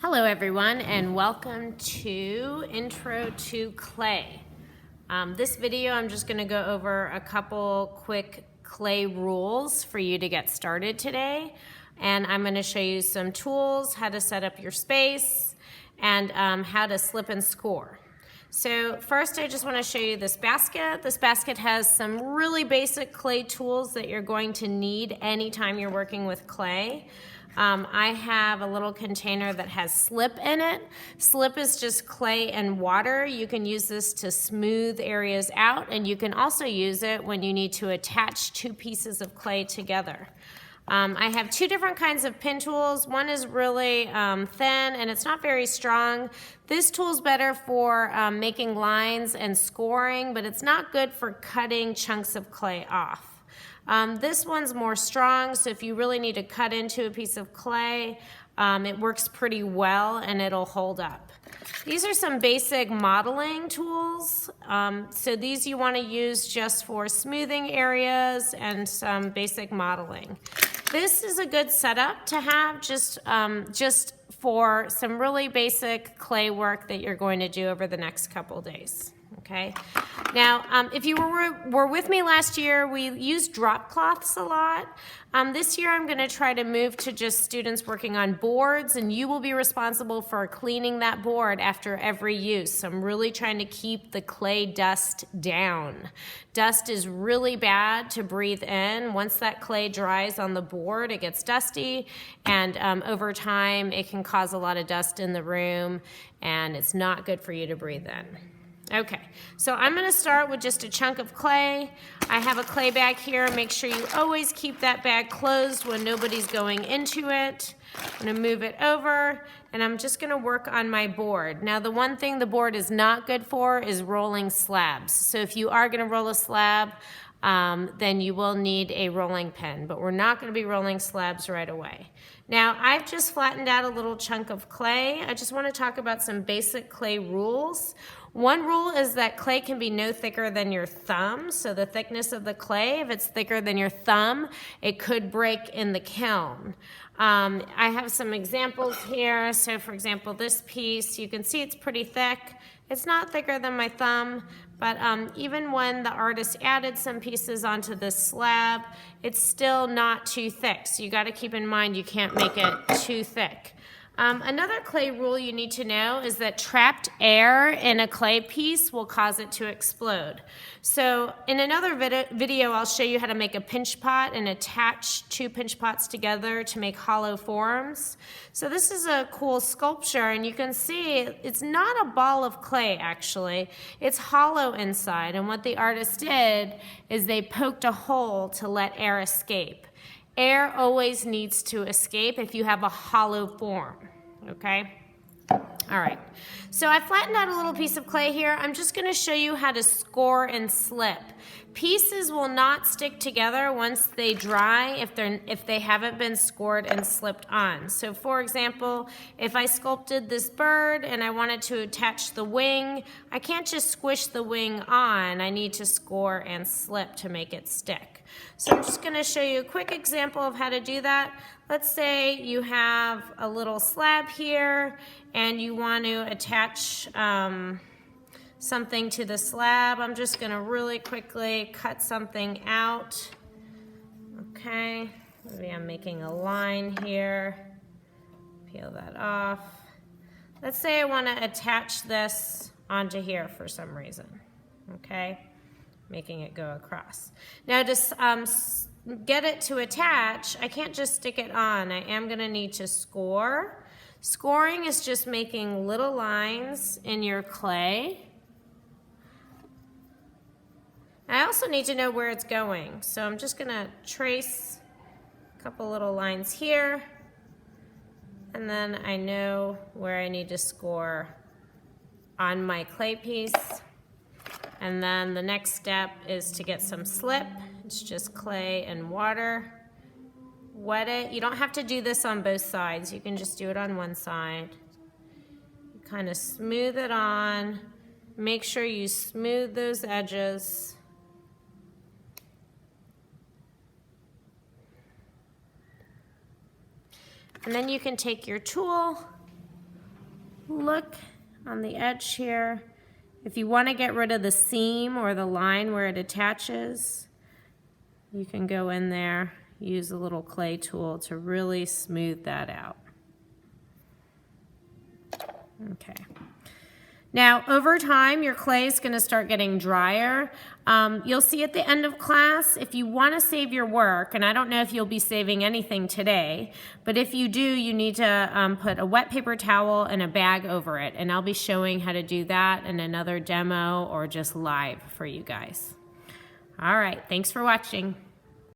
Hello everyone and welcome to Intro to Clay. This video I'm just going to go over a couple quick clay rules for you to get started today, and I'm going to show you some tools, how to set up your space, and how to slip and score. So first I just want to show you this basket. This basket has some really basic clay tools that you're going to need anytime you're working with clay. I have a little container that has slip in it. Slip is just clay and water. You can use this to smooth areas out, and you can also use it when you need to attach two pieces of clay together. I have two different kinds of pin tools. One is really thin and it's not very strong. This tool's better for making lines and scoring, but it's not good for cutting chunks of clay off. This one's more strong, so if you really need to cut into a piece of clay, it works pretty well and it'll hold up. These are some basic modeling tools. So these you want to use just for smoothing areas and some basic modeling. This is a good setup to have just for some really basic clay work that you're going to do over the next couple days. Okay. Now, if you were with me last year, we used drop cloths a lot. This year I'm going to try to move to just students working on boards, and you will be responsible for cleaning that board after every use. I'm really trying to keep the clay dust down. Dust is really bad to breathe in. Once that clay dries on the board, it gets dusty, and over time it can cause a lot of dust in the room, and it's not good for you to breathe in. Okay, so I'm going to start with just a chunk of clay. I have a clay bag here. Make sure you always keep that bag closed when nobody's going into it. I'm going to move it over, and I'm just going to work on my board. Now, the one thing the board is not good for is rolling slabs. So if you are going to roll a slab, then you will need a rolling pin, but we're not going to be rolling slabs right away. Now, I've just flattened out a little chunk of clay. I just want to talk about some basic clay rules. One rule is that clay can be no thicker than your thumb. So the thickness of the clay, if it's thicker than your thumb, it could break in the kiln. I have some examples here. So for example, this piece, you can see it's pretty thick. It's not thicker than my thumb, but even when the artist added some pieces onto this slab, it's still not too thick. So you got to keep in mind you can't make it too thick. Another clay rule you need to know is that trapped air in a clay piece will cause it to explode. So in another video, I'll show you how to make a pinch pot and attach two pinch pots together to make hollow forms. So this is a cool sculpture, and you can see it's not a ball of clay, actually. It's hollow inside, and what the artist did is they poked a hole to let air escape. Air always needs to escape if you have a hollow form, okay? All right, so I flattened out a little piece of clay here. I'm just gonna show you how to score and slip. Pieces will not stick together once they dry if they haven't been scored and slipped on. So for example, if I sculpted this bird and I wanted to attach the wing, I can't just squish the wing on. I need to score and slip to make it stick. So I'm just going to show you a quick example of how to do that. Let's say you have a little slab here and you want to attach something to the slab. I'm just going to really quickly cut something out. Okay, maybe I'm making a line here. Peel that off. Let's say I want to attach this onto here for some reason. Okay, making it go across. Now to get it to attach, I can't just stick it on. I am going to need to score. Scoring is just making little lines in your clay. I also need to know where it's going, so I'm just going to trace a couple little lines here, and then I know where I need to score on my clay piece. And then the next step is to get some slip. It's just clay and water. Wet it. You don't have to do this on both sides. You can just do it on one side. You kind of smooth it on. Make sure you smooth those edges. And then you can take your tool look on the edge here. If you want to get rid of the seam or the line where it attaches, you can go in there, use a little clay tool to really smooth that out. Okay. Now, over time, your clay is going to start getting drier. You'll see at the end of class, if you want to save your work, and I don't know if you'll be saving anything today, but if you do, you need to put a wet paper towel and a bag over it, and I'll be showing how to do that in another demo or just live for you guys. All right, thanks for watching.